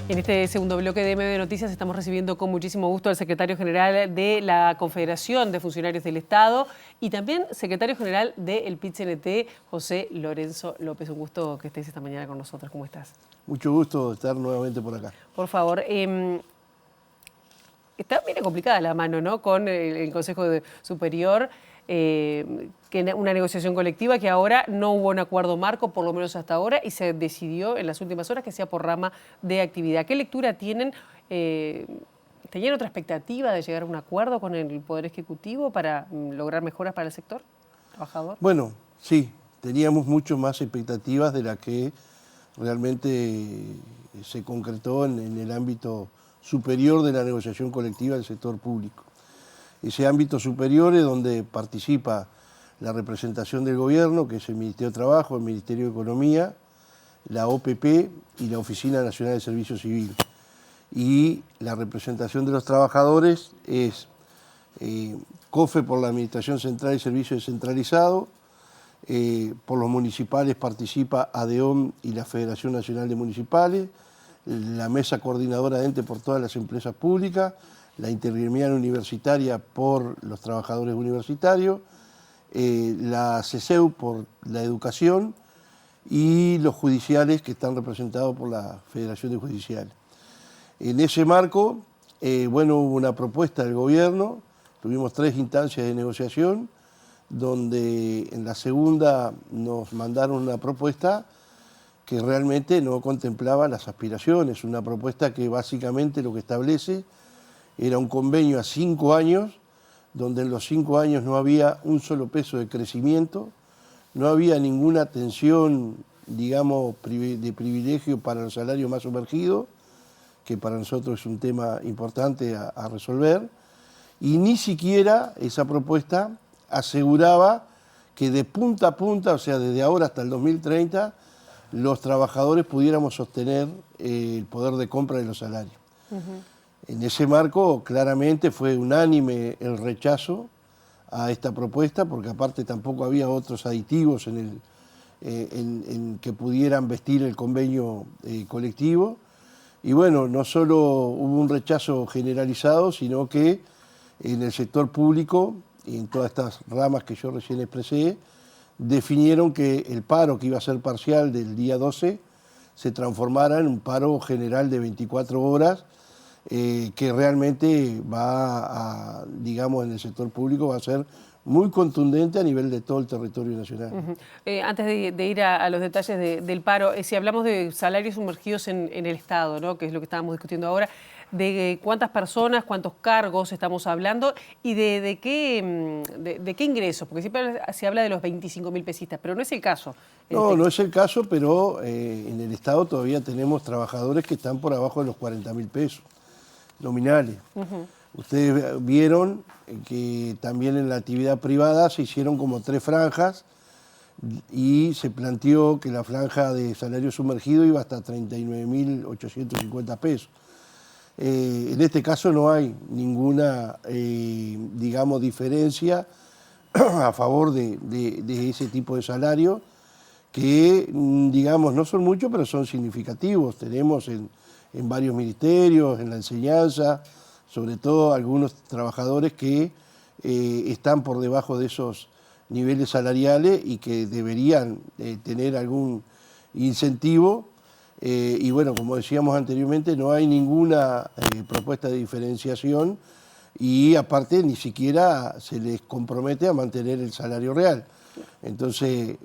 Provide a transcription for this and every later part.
En este segundo bloque de Medio de Noticias estamos recibiendo con muchísimo gusto al secretario general de la Confederación de Funcionarios del Estado y también secretario general del PIT-CNT, José Lorenzo López. Un gusto que estés esta mañana con nosotros. ¿Cómo estás? Mucho gusto estar nuevamente por acá. Por favor, está bien complicada la mano, ¿no?, con el Consejo Superior, que una negociación colectiva que ahora no hubo un acuerdo marco, por lo menos hasta ahora, y se decidió en las últimas horas que sea por rama de actividad. ¿Qué lectura tienen? ¿Tenían otra expectativa de llegar a un acuerdo con el Poder Ejecutivo para lograr mejoras para el sector trabajador? Bueno, sí, teníamos mucho más expectativas de las que realmente se concretó en el ámbito superior de la negociación colectiva del sector público. Ese ámbito superior es donde participa la representación del gobierno, que es el Ministerio de Trabajo, el Ministerio de Economía, la OPP y la Oficina Nacional de Servicio Civil. Y la representación de los trabajadores es COFE por la Administración Central y Servicio Descentralizado, por los municipales participa ADEOM y la Federación Nacional de Municipales, la Mesa Coordinadora de Ente por todas las empresas públicas, la intergremial universitaria por los trabajadores universitarios, la CESEU por la educación y los judiciales que están representados por la Federación de Judiciales. En ese marco, hubo una propuesta del gobierno, tuvimos 3 instancias de negociación, donde en la segunda nos mandaron una propuesta que realmente no contemplaba las aspiraciones, una propuesta que básicamente lo que establece era un convenio a 5 años, donde en los 5 años no había un solo peso de crecimiento, no había ninguna atención, digamos, de privilegio para los salarios más sumergidos, que para nosotros es un tema importante a resolver, y ni siquiera esa propuesta aseguraba que de punta a punta, o sea, desde ahora hasta el 2030, los trabajadores pudiéramos sostener el poder de compra de los salarios. En ese marco, claramente fue unánime el rechazo a esta propuesta, porque aparte tampoco había otros aditivos en que pudieran vestir el convenio colectivo. Y bueno, no solo hubo un rechazo generalizado, sino que en el sector público, y en todas estas ramas que yo recién expresé, definieron que el paro que iba a ser parcial del día 12 se transformara en un paro general de 24 horas, que realmente va a, digamos, en el sector público va a ser muy contundente a nivel de todo el territorio nacional. Antes de ir a los detalles del paro, si hablamos de salarios sumergidos en el Estado, ¿no?, que es lo que estábamos discutiendo ahora, de cuántas personas, cuántos cargos estamos hablando y de qué ingresos, porque siempre se habla de los 25.000 pesistas, pero no es el caso. No, no es el caso, pero en el Estado todavía tenemos trabajadores que están por abajo de los 40.000 pesos nominales. Ustedes vieron que también en la actividad privada se hicieron como 3 franjas y se planteó que la franja de salario sumergido iba hasta 39.850 pesos. En este caso no hay ninguna, digamos, diferencia a favor de ese tipo de salario, que, digamos, no son muchos, pero son significativos. Tenemos en varios ministerios, en la enseñanza, sobre todo algunos trabajadores que están por debajo de esos niveles salariales y que deberían tener algún incentivo. Y bueno, como decíamos anteriormente, no hay ninguna propuesta de diferenciación y aparte ni siquiera se les compromete a mantener el salario real. Entonces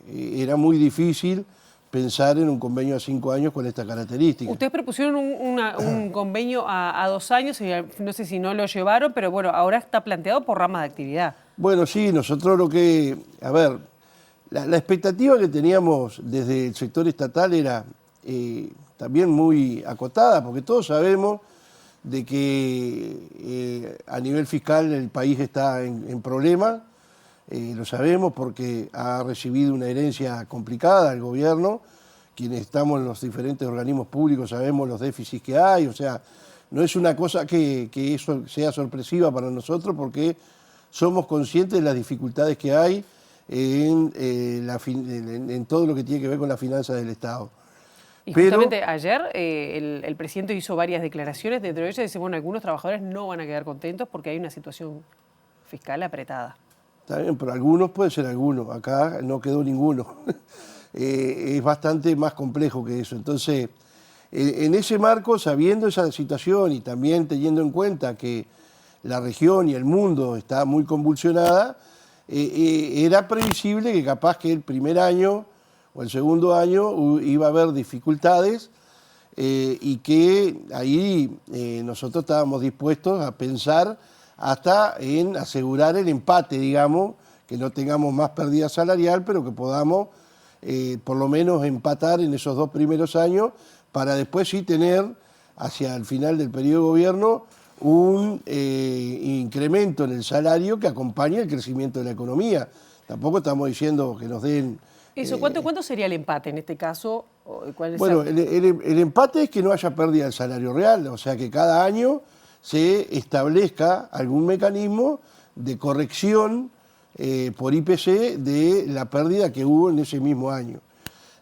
era muy difícil pensar en un convenio a 5 años con esta característica. Ustedes propusieron un convenio a 2 años, y no sé si no lo llevaron, pero bueno, ahora está planteado por rama de actividad. Bueno, sí, nosotros lo que... A ver, la expectativa que teníamos desde el sector estatal era también muy acotada, porque todos sabemos de que a nivel fiscal el país está en problemas, lo sabemos porque ha recibido una herencia complicada el gobierno, quienes estamos en los diferentes organismos públicos sabemos los déficits que hay, o sea, no es una cosa que eso sea sorpresiva para nosotros porque somos conscientes de las dificultades que hay en todo lo que tiene que ver con las finanzas del Estado. Y Pero, justamente ayer el presidente hizo varias declaraciones, dentro de ellas dice, bueno, algunos trabajadores no van a quedar contentos porque hay una situación fiscal apretada. está bien, pero algunos puede ser algunos, acá no quedó ninguno. Es bastante más complejo que eso. Entonces, en ese marco, sabiendo esa situación y también teniendo en cuenta que la región y el mundo está muy convulsionada, era previsible que capaz que el primer año o el segundo año iba a haber dificultades y que ahí nosotros estábamos dispuestos a pensar hasta en asegurar el empate, digamos, que no tengamos más pérdida salarial, pero que podamos por lo menos empatar en esos 2 primeros años para después sí tener hacia el final del periodo de gobierno un incremento en el salario que acompañe el crecimiento de la economía. Tampoco estamos diciendo que nos den... Eso, ¿cuánto sería el empate en este caso? Bueno, el empate es que no haya pérdida del salario real, o sea que cada año se establezca algún mecanismo de corrección por IPC de la pérdida que hubo en ese mismo año.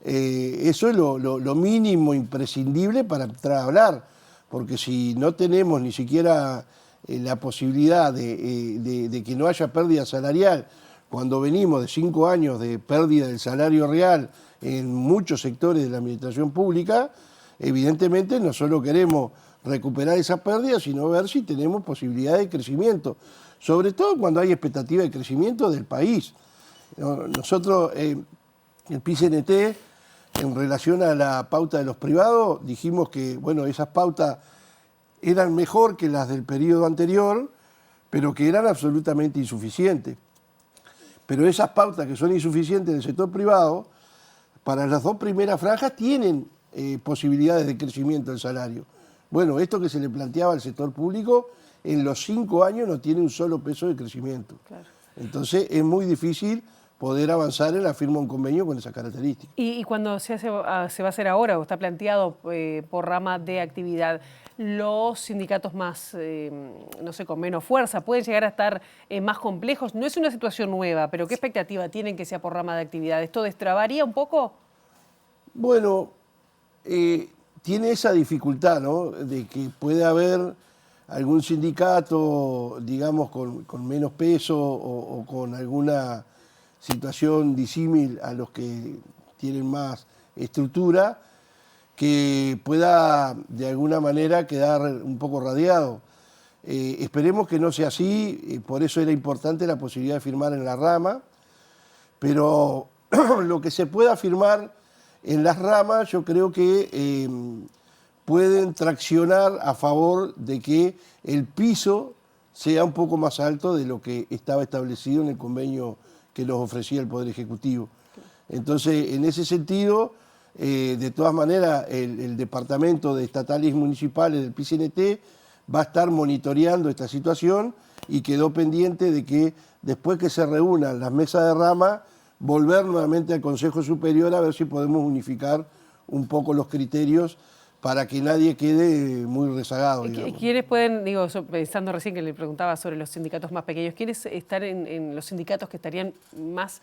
Eso es lo mínimo imprescindible para entrar a hablar, porque si no tenemos ni siquiera la posibilidad de que no haya pérdida salarial, cuando venimos de 5 años de pérdida del salario real en muchos sectores de la administración pública, evidentemente no solo queremos recuperar esa pérdida, sino ver si tenemos posibilidad de crecimiento, sobre todo cuando hay expectativa de crecimiento del país. Nosotros, el PIT-CNT, en relación a la pauta de los privados, dijimos que bueno, esas pautas eran mejor que las del periodo anterior, pero que eran absolutamente insuficientes. Pero esas pautas que son insuficientes en el sector privado, para las 2 primeras franjas tienen posibilidades de crecimiento del salario. Bueno, esto que se le planteaba al sector público, en los 5 años no tiene un solo peso de crecimiento. Claro. Entonces es muy difícil poder avanzar en la firma de un convenio con esas características. ¿Y cuando se va a hacer ahora o está planteado por rama de actividad, los sindicatos más, no sé, con menos fuerza, pueden llegar a estar más complejos? No es una situación nueva, pero ¿qué expectativa tienen que sea por rama de actividad? ¿Esto destrabaría un poco? Bueno, tiene esa dificultad, ¿no?, de que puede haber algún sindicato, digamos, con menos peso o con alguna situación disímil a los que tienen más estructura, que pueda de alguna manera quedar un poco radiado. Esperemos que no sea así, por eso era importante la posibilidad de firmar en la rama, pero lo que se pueda firmar en las ramas yo creo que pueden traccionar a favor de que el piso sea un poco más alto de lo que estaba establecido en el convenio que nos ofrecía el Poder Ejecutivo. Entonces, en ese sentido, de todas maneras, el Departamento de Estatales y Municipales del PIT-CNT va a estar monitoreando esta situación y quedó pendiente de que después que se reúnan las mesas de rama, volver nuevamente al Consejo Superior a ver si podemos unificar un poco los criterios para que nadie quede muy rezagado. ¿Quiénes pueden, digo, pensando recién que le preguntaba sobre los sindicatos más pequeños, quiénes están en los sindicatos que estarían más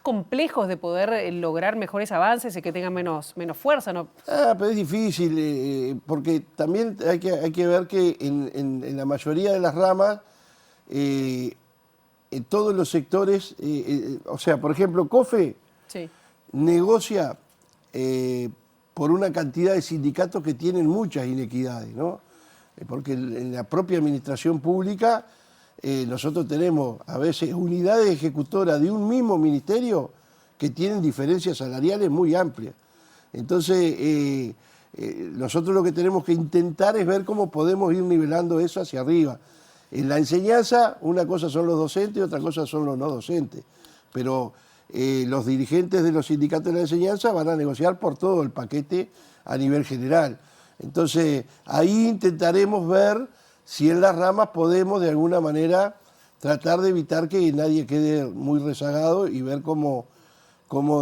complejos de poder lograr mejores avances y que tengan menos fuerza, ¿no? Pero es difícil, porque también hay que ver que en la mayoría de las ramas, en todos los sectores, o sea, por ejemplo, COFE sí negocia por una cantidad de sindicatos que tienen muchas inequidades, ¿no? Porque en la propia administración pública nosotros tenemos a veces unidades ejecutoras de un mismo ministerio que tienen diferencias salariales muy amplias. Entonces, nosotros lo que tenemos que intentar es ver cómo podemos ir nivelando eso hacia arriba. En la enseñanza, una cosa son los docentes y otra cosa son los no docentes, pero los dirigentes de los sindicatos de la enseñanza van a negociar por todo el paquete a nivel general. Entonces, ahí intentaremos ver si en las ramas podemos de alguna manera tratar de evitar que nadie quede muy rezagado y ver cómo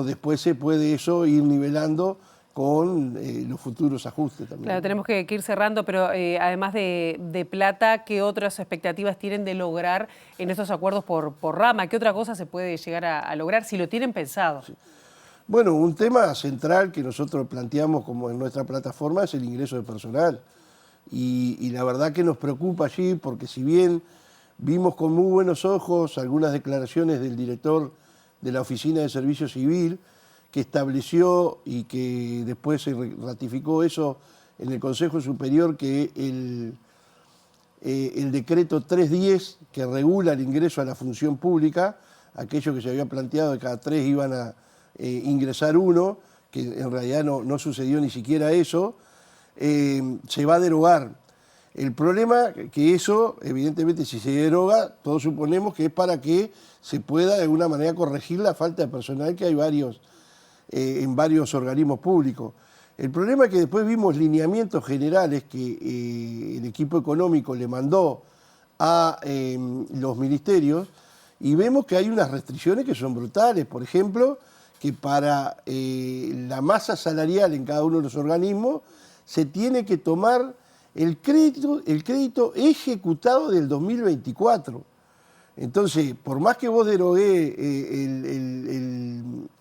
después se puede eso ir nivelando con los futuros ajustes también. Claro, tenemos que ir cerrando, pero además de plata, ¿qué otras expectativas tienen de lograr en estos acuerdos por rama? ¿Qué otra cosa se puede llegar a lograr si lo tienen pensado? Sí. Bueno, un tema central que nosotros planteamos como en nuestra plataforma es el ingreso de personal. Y la verdad que nos preocupa allí porque si bien vimos con muy buenos ojos algunas declaraciones del director de la Oficina de Servicio Civil, que estableció y que después se ratificó eso en el Consejo Superior, que el decreto 310 que regula el ingreso a la función pública, aquello que se había planteado de cada 3 iban a ingresar 1, que en realidad no sucedió ni siquiera eso, se va a derogar. El problema que eso, evidentemente, si se deroga, todos suponemos que es para que se pueda de alguna manera corregir la falta de personal que hay en varios organismos públicos. El problema es que después vimos lineamientos generales que el equipo económico le mandó a los ministerios y vemos que hay unas restricciones que son brutales. Por ejemplo, que para la masa salarial en cada uno de los organismos se tiene que tomar el crédito ejecutado del 2024. Entonces, por más que vos derogué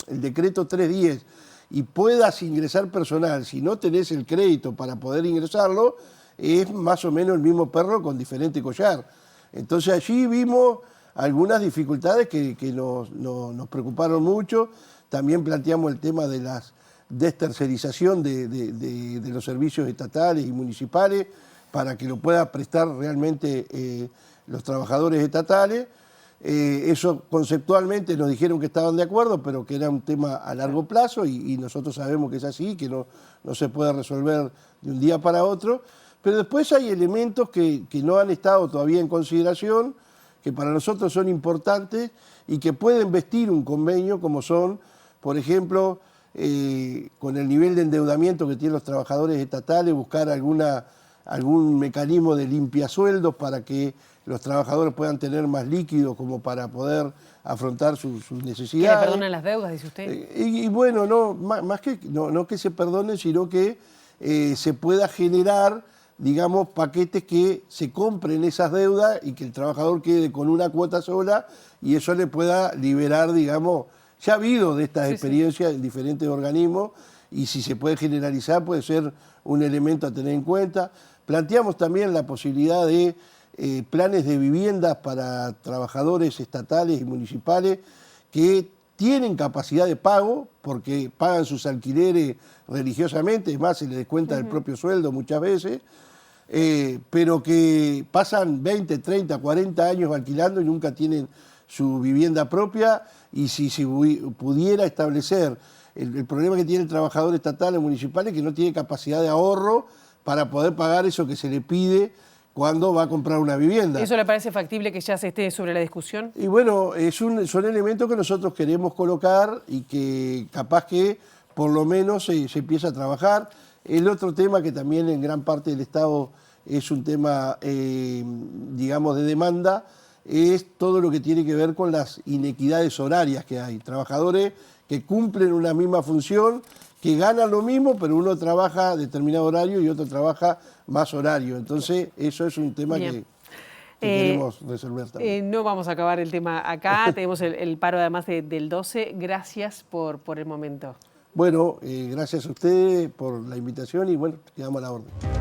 el decreto 310 y puedas ingresar personal, si no tenés el crédito para poder ingresarlo, es más o menos el mismo perro con diferente collar. Entonces allí vimos algunas dificultades que nos preocuparon mucho. También planteamos el tema de la destercerización de los servicios estatales y municipales para que lo puedan prestar realmente los trabajadores estatales. Eso conceptualmente nos dijeron que estaban de acuerdo, pero que era un tema a largo plazo y nosotros sabemos que es así, que no se puede resolver de un día para otro. Pero después hay elementos que no han estado todavía en consideración, que para nosotros son importantes y que pueden vestir un convenio, como son, por ejemplo, con el nivel de endeudamiento que tienen los trabajadores estatales, buscar algún mecanismo de limpiasueldos para que los trabajadores puedan tener más líquido como para poder afrontar sus necesidades. ¿Que le perdonen las deudas, dice usted? Y bueno, más que no que se perdonen, sino que se pueda generar, digamos, paquetes que se compren esas deudas y que el trabajador quede con una cuota sola y eso le pueda liberar, digamos, ya ha habido de estas experiencias en diferentes organismos y si se puede generalizar puede ser un elemento a tener en cuenta. Planteamos también la posibilidad de planes de viviendas para trabajadores estatales y municipales que tienen capacidad de pago porque pagan sus alquileres religiosamente, es más, se les descuenta del propio sueldo muchas veces, pero que pasan 20, 30, 40 años alquilando y nunca tienen su vivienda propia y si se pudiera establecer el problema que tiene el trabajador estatal o municipal es que no tiene capacidad de ahorro para poder pagar eso que se le pide cuando va a comprar una vivienda. ¿Eso le parece factible que ya se esté sobre la discusión? Y bueno, son elementos que nosotros queremos colocar y que capaz que por lo menos se empieza a trabajar. El otro tema que también en gran parte del Estado es un tema, digamos, de demanda, es todo lo que tiene que ver con las inequidades horarias que hay. Trabajadores que cumplen una misma función, que ganan lo mismo, pero uno trabaja determinado horario y otro trabaja más horario. Entonces, eso es un tema que queremos resolver también. No vamos a acabar el tema acá, tenemos el paro además del 12. Gracias por el momento. Bueno, gracias a ustedes por la invitación y bueno, quedamos a la orden.